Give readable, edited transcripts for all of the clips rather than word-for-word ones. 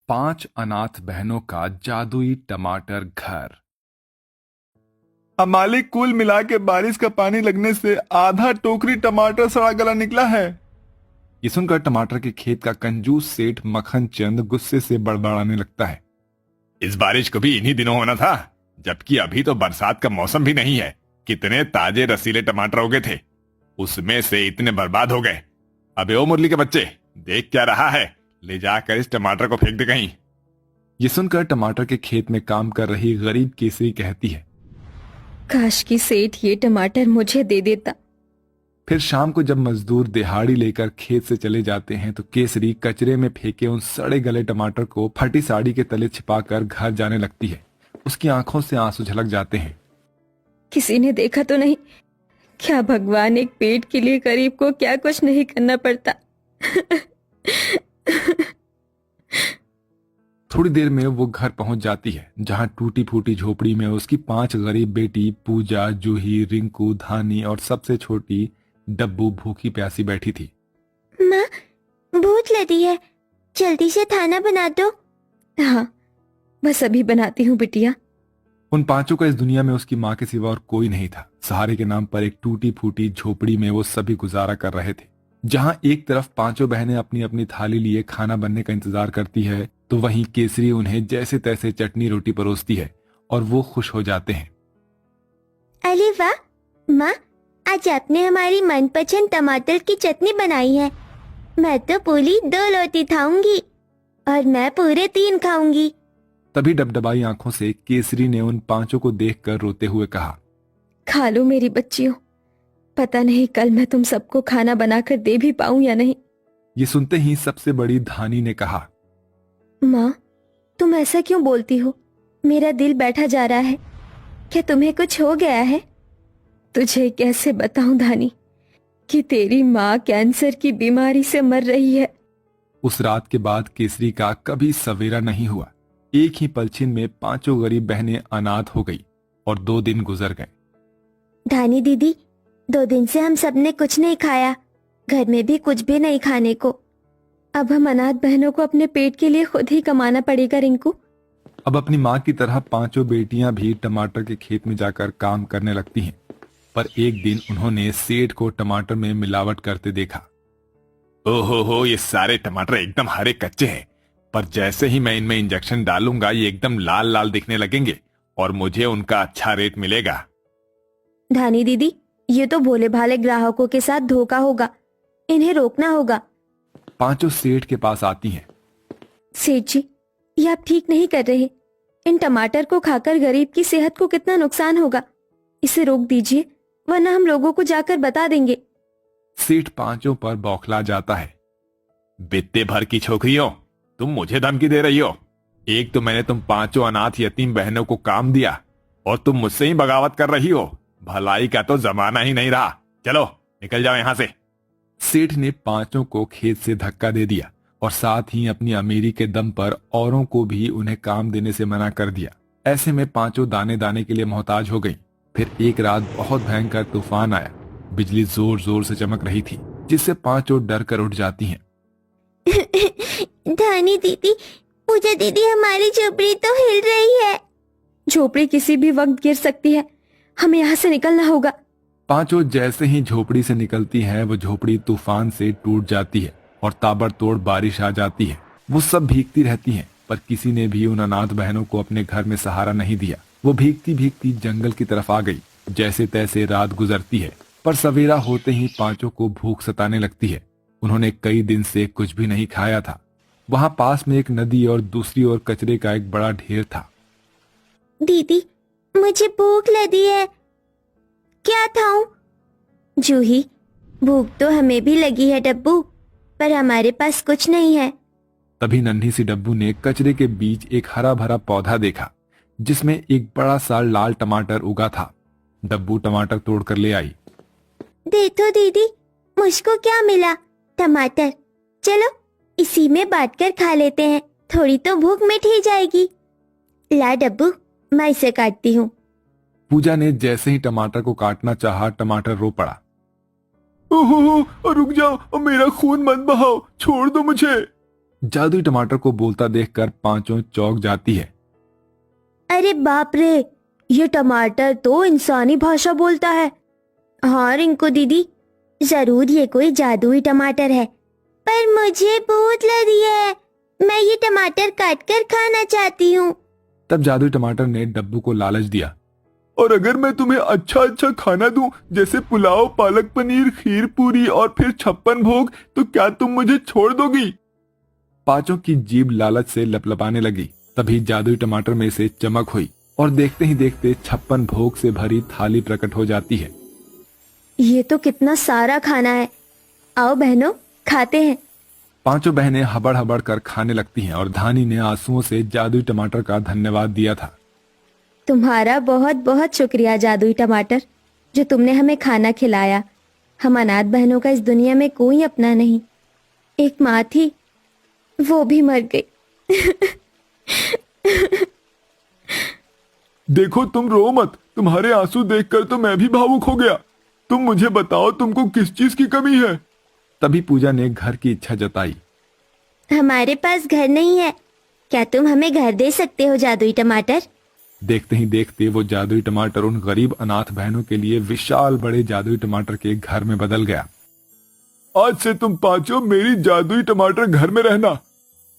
5 अनाथ बहनों का जादुई टमाटर घर। अब मालिक, कुल मिला के बारिश का पानी लगने से आधा टोकरी टमाटर सड़ा गला निकला है। ये सुनकर टमाटर के खेत का कंजूस सेठ मक्खन चंद गुस्से से बड़बड़ाने लगता है। इस बारिश को भी इन्हीं दिनों होना था, जबकि अभी तो बरसात का मौसम भी नहीं है। कितने ताजे रसीले टमाटर उगे थे, उसमें से इतने बर्बाद हो गए। अबे ओ मुरली के बच्चे, देख क्या रहा है, ले जाकर इस टमाटर को फेंक दे कहीं। ये सुनकर टमाटर के खेत में काम कर रही गरीब केसरी कहती है, काश की सेठ ये टमाटर मुझे दे देता। फिर शाम को जब मजदूर दिहाड़ी लेकर खेत से चले जाते हैं तो केसरी कचरे में फेंके उन सड़े गले टमाटर को फटी साड़ी के तले छिपाकर घर जाने लगती है। उसकी आंखों से आंसू झलक जाते हैं। किसी ने देखा तो नहीं? क्या भगवान, एक पेट के लिए गरीब को क्या कुछ नहीं करना पड़ता। थोड़ी देर में वो घर पहुंच जाती है, जहां टूटी फूटी झोपड़ी में उसकी 5 गरीब बेटी पूजा, जूही, रिंकू, धानी और सबसे छोटी डब्बू भूखी प्यासी बैठी थी। माँ, भूख लगी है, जल्दी से खाना बना दो। हाँ, बस अभी बनाती हूँ बिटिया। उन 5 का इस दुनिया में उसकी माँ के सिवा और कोई नहीं था। सहारे के नाम पर एक टूटी फूटी झोपड़ी में वो सभी गुजारा कर रहे थे। जहां एक तरफ 5 बहनें अपनी अपनी थाली लिए खाना बनने का इंतजार करती है, तो वहीं केसरी उन्हें जैसे तैसे चटनी रोटी परोसती है और वो खुश हो जाते हैं। अरे वाह माँ, आज आपने हमारी मनपसंद टमाटर की चटनी बनाई है। मैं तो पूरी 2 रोटी खाऊंगी और मैं पूरे 3 खाऊंगी। तभी डबडबाई आंखों से केसरी ने उन 5 को देखकर रोते हुए कहा, खा लो मेरी बच्चियों, पता नहीं कल मैं तुम सबको खाना बनाकर दे भी पाऊं या नहीं। ये सुनते ही सबसे बड़ी धानी ने कहा, माँ, तुम ऐसा क्यों बोलती हो? मेरा दिल बैठा जा रहा है। क्या तुम्हें कुछ हो गया है? तुझे कैसे बताऊं धानी कि तेरी माँ कैंसर की बीमारी से मर रही है। उस रात के बाद केसरी का कभी सवेरा नहीं हुआ। एक ही पलछिन में 5 गरीब बहनें अनाथ हो गई और 2 दिन गुजर गए। धानी दीदी, 2 दिन से हम सबने कुछ नहीं खाया, घर में भी कुछ भी नहीं खाने को। अब हम अनाथ बहनों को अपने पेट के लिए खुद ही कमाना पड़ेगा रिंकू। अब अपनी माँ की तरह 5 बेटियां भी टमाटर के खेत में जाकर काम करने लगती हैं। पर एक दिन उन्होंने सेठ को टमाटर में मिलावट करते देखा। ओहो, ये सारे टमाटर एकदम हरे कच्चे हैं, पर जैसे ही मैं इनमें इंजेक्शन डालूंगा ये एकदम लाल लाल दिखने लगेंगे और मुझे उनका अच्छा रेट मिलेगा। धानी दीदी, ये तो भोले भाले ग्राहकों के साथ धोखा होगा, इन्हें रोकना होगा। 5 सेठ के पास आती हैं। सेठ जी, ये आप ठीक नहीं कर रहे। इन टमाटर को खाकर गरीब की सेहत को कितना नुकसान होगा। इसे रोक दीजिए, वरना हम लोगों को जाकर बता देंगे। सेठ 5 पर बौखला जाता है। बित्ते भर की छोकरियों, तुम मुझे धमकी दे रही हो। एक तो मैंने तुम 5 अनाथ यतीम बहनों को काम दिया और तुम मुझसे ही बगावत कर रही हो। भलाई का तो जमाना ही नहीं रहा। चलो निकल जाओ यहाँ से। सेठ ने 5 को खेत से धक्का दे दिया और साथ ही अपनी अमीरी के दम पर औरों को भी उन्हें काम देने से मना कर दिया। ऐसे में 5 दाने दाने के लिए मोहताज हो गई। फिर एक रात बहुत भयंकर तूफान आया। बिजली जोर जोर से चमक रही थी, जिससे 5 डर कर उठ जाती हैं। धानी दीदी, पूजा दीदी, हमारी झोपड़ी तो हिल रही है। झोपड़ी किसी भी वक्त गिर सकती है, हमें यहाँ से निकलना होगा। 5 जैसे ही झोपड़ी से निकलती है, वो झोपड़ी तूफान से टूट जाती है और ताबड़तोड़ बारिश आ जाती है। वो सब भीगती रहती हैं, पर किसी ने भी उन अनाथ बहनों को अपने घर में सहारा नहीं दिया। वो भीगती भीगती जंगल की तरफ आ गई। जैसे तैसे रात गुजरती है, पर सवेरा होते ही 5 को भूख सताने लगती है। उन्होंने कई दिन से कुछ भी नहीं खाया था। वहां पास में एक नदी और दूसरी ओर कचरे का एक बड़ा ढेर था। दीदी, मुझे भूख लगी है, क्या खाऊं? जूही, भूख तो हमें भी लगी है डब्बू, पर हमारे पास कुछ नहीं है। तभी नन्ही सी डब्बू ने कचरे के बीच एक हरा भरा पौधा देखा, जिसमें एक बड़ा सा लाल टमाटर उगा था। डब्बू टमाटर तोड़कर ले आई। देखो दीदी, मुझको क्या मिला? टमाटर। चलो इसी में बांटकर खा लेते हैं, थोड़ी तो भूख मिट ही जाएगी। ला डब्बू, मैं इसे काटती हूँ। पूजा ने जैसे ही टमाटर को काटना चाहा, टमाटर रो पड़ा। ओहो, रुक जाओ, मेरा खून मत बहाओ, छोड़ दो मुझे। जादुई टमाटर को बोलता देखकर पांचों चौंक जाती है। अरे बाप रे, ये टमाटर तो इंसानी भाषा बोलता है। हाँ रिंकू दीदी, जरूर ये कोई जादुई टमाटर है। पर मुझे भूख लगी है, मैं ये टमाटर काट कर खाना चाहती हूँ। तब जादुई टमाटर ने डब्बू को लालच दिया, और अगर मैं तुम्हें अच्छा अच्छा खाना दूं, जैसे पुलाव, पालक पनीर, खीर पूरी और फिर 56 भोग, तो क्या तुम मुझे छोड़ दोगी? पांचों की जीभ लालच से लपलपाने लगी। तभी जादुई टमाटर में से चमक हुई और देखते ही देखते 56 भोग से भरी थाली प्रकट हो जाती है। ये तो कितना सारा खाना है, आओ बहनों खाते हैं। पांचों बहनें हबड़ हबड़ कर खाने लगती हैं और धानी ने आंसुओं से जादुई टमाटर का धन्यवाद दिया था। तुम्हारा बहुत बहुत शुक्रिया जादुई टमाटर, जो तुमने हमें खाना खिलाया। हम अनाथ बहनों का इस दुनिया में कोई अपना नहीं। एक माँ थी, वो भी मर गई। देखो तुम रो मत, तुम्हारे आंसू देखकर तो मैं भी भावुक हो गया। तुम मुझे बताओ, तुमको किस चीज की कमी है? तभी पूजा ने घर की इच्छा जताई। हमारे पास घर नहीं है, क्या तुम हमें घर दे सकते हो जादुई टमाटर? देखते ही देखते वो जादुई टमाटर उन गरीब अनाथ बहनों के लिए विशाल बड़े जादुई टमाटर के घर में बदल गया। आज से तुम पांचों मेरी जादुई टमाटर घर में रहना,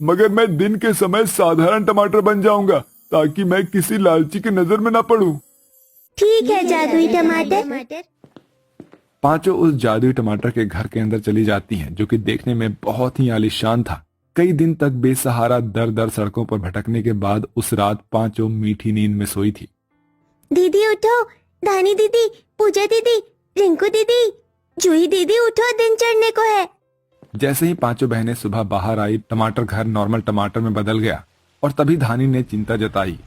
मगर मैं दिन के समय साधारण टमाटर बन जाऊंगा, ताकि मैं किसी लालची की नजर में ना पड़ूं। ठीक है जादुई टमाटर। पांचों उस जादुई टमाटर के घर के अंदर चली जाती हैं, जो कि देखने में बहुत ही आलीशान था। कई दिन तक बेसहारा दर दर सड़कों पर भटकने के बाद उस रात पांचों मीठी नींद में सोई थी। दीदी उठो, धानी दीदी, पूजा दीदी, रिंकू दीदी, जूही दीदी उठो, दिन चढ़ने को है। जैसे ही पांचों बहनें सुबह बाहर आई, टमाटर घर नॉर्मल टमाटर में बदल गया। और तभी धानी ने चिंता जताई।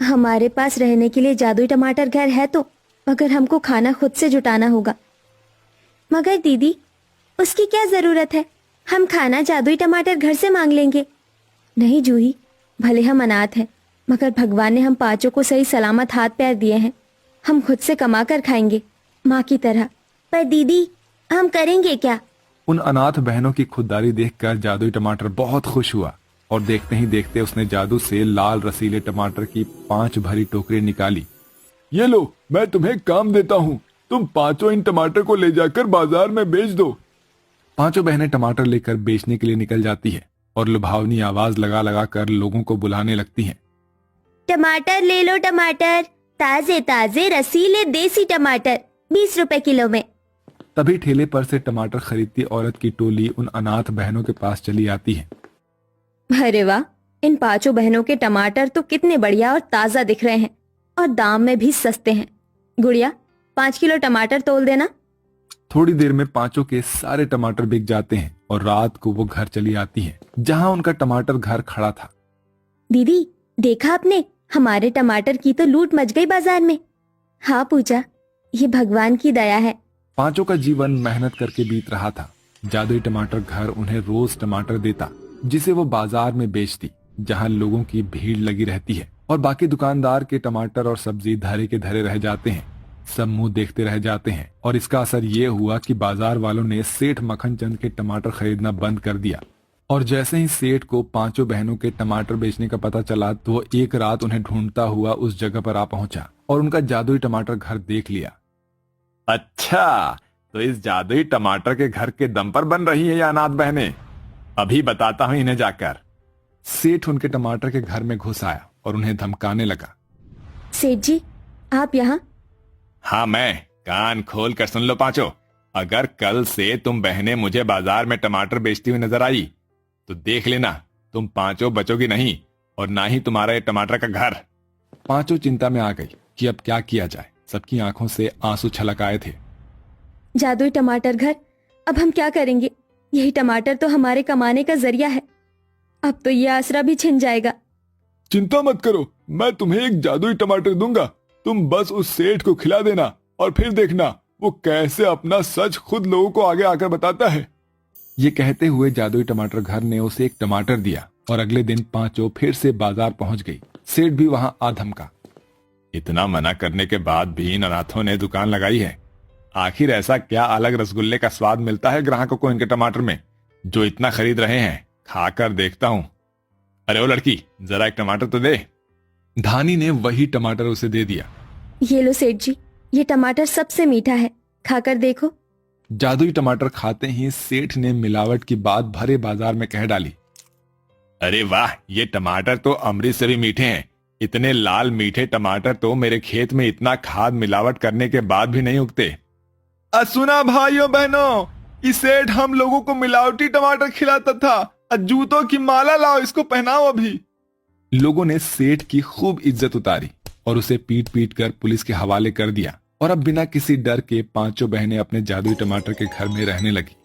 हमारे पास रहने के लिए जादुई टमाटर घर है तो, मगर हमको खाना खुद से जुटाना होगा। मगर दीदी, उसकी क्या जरूरत है, हम खाना जादुई टमाटर घर से मांग लेंगे। नहीं जूही, भले हम अनाथ हैं, मगर भगवान ने हम पांचों को सही सलामत हाथ पैर दिए हैं। हम खुद से कमा कर खाएंगे, माँ की तरह। पर दीदी, हम करेंगे क्या? उन अनाथ बहनों की खुददारी देखकर जादुई टमाटर बहुत खुश हुआ और देखते ही देखते उसने जादू से लाल रसीले टमाटर की 5 भरी टोकरी निकाली। ये लो, मैं तुम्हें काम देता हूँ, तुम पांचों इन टमाटर को ले जाकर बाजार में बेच दो। पांचों बहनें टमाटर लेकर बेचने के लिए निकल जाती है और लुभावनी आवाज लगा लगा कर लोगों को बुलाने लगती हैं। टमाटर ले लो, टमाटर ताजे ताजे रसीले देसी टमाटर 20 रुपए किलो में। तभी ठेले पर से टमाटर खरीदती औरत की टोली उन अनाथ बहनों के पास चली आती है। अरे वाह, इन पांचों बहनों के टमाटर तो कितने बढ़िया और ताजा दिख रहे हैं, और दाम में भी सस्ते हैं। गुड़िया, 5 किलो टमाटर तोल देना। थोड़ी देर में पांचों के सारे टमाटर बिक जाते हैं और रात को वो घर चली आती हैं, जहां उनका टमाटर घर खड़ा था। दीदी, देखा आपने, हमारे टमाटर की तो लूट मच गई बाजार में। हाँ पूजा, ये भगवान की दया है। पांचों का जीवन मेहनत करके बीत रहा था। जादुई टमाटर घर उन्हें रोज टमाटर देता, जिसे वो बाजार में बेचती, जहां लोगों की भीड़ लगी रहती है, और बाकी दुकानदार के टमाटर और सब्जी धरे के धरे रह जाते हैं। सब मुंह देखते रह जाते हैं, और इसका असर ये हुआ कि बाजार वालों ने सेठ मक्खन चंद के टमाटर खरीदना बंद कर दिया। और जैसे ही सेठ को पांचों बहनों के टमाटर बेचने का पता चला, तो वो एक रात उन्हें ढूंढता हुआ उस जगह पर आ पहुंचा और उनका जादुई टमाटर घर देख लिया। अच्छा, तो इस जादुई टमाटर के घर के दम पर बन रही है ये अनाथ बहनें। अभी बताता हूं इन्हें जाकर। सेठ उनके टमाटर के घर में घुस आया और उन्हें धमकाने लगा। सेठ जी, आप यहाँ? हाँ मैं, कान खोल कर सुन लो पांचों। अगर कल से तुम बहनें मुझे बाजार में टमाटर बेचती हुई नजर आई, तो देख लेना तुम पांचों बचोगी नहीं, और ना ही तुम्हारा ये टमाटर का घर। पांचों चिंता में आ गई कि अब क्या किया जाए। सबकी आंखों से आंसू छलक आए थे। जादुई टमाटर घर, अब हम क्या करेंगे? यही टमाटर तो हमारे कमाने का जरिया है। अब तो ये आसरा भी छिन जाएगा। चिंता मत करो, मैं तुम्हें एक जादुई टमाटर दूंगा। तुम बस उस सेठ को खिला देना, और फिर देखना वो कैसे अपना सच खुद लोगों को आगे आकर बताता है। ये कहते हुए जादुई टमाटर घर ने उसे एक टमाटर दिया, और अगले दिन पांचों फिर से बाजार पहुंच गई। सेठ भी वहां आ धमका। इतना मना करने के बाद भी इन अनाथों ने दुकान लगाई है। आखिर ऐसा क्या अलग रसगुल्ले का स्वाद मिलता है ग्राहकों को इनके टमाटर में, जो इतना खरीद रहे हैं? खाकर देखता हूं। अरे ओ लड़की, जरा एक टमाटर तो दे। धानी ने वही टमाटर उसे दे दिया। ये लो सेठ जी, ये टमाटर सबसे मीठा है, खाकर देखो। जादुई टमाटर खाते ही सेठ ने मिलावट की बात भरे बाजार में कह डाली। अरे वाह, ये टमाटर तो अमृत से भी मीठे हैं। इतने लाल मीठे टमाटर तो मेरे खेत में इतना खाद मिलावट करने के बाद भी नहीं उगते। सुना भाइयों बहनों, इस सेठ हम लोगों को मिलावटी टमाटर खिलाता था। जूतों की माला लाओ, इसको पहनाओ अभी। लोगों ने सेठ की खूब इज्जत उतारी और उसे पीट पीट कर पुलिस के हवाले कर दिया। और अब बिना किसी डर के पांचों बहनें अपने जादुई टमाटर के घर में रहने लगी।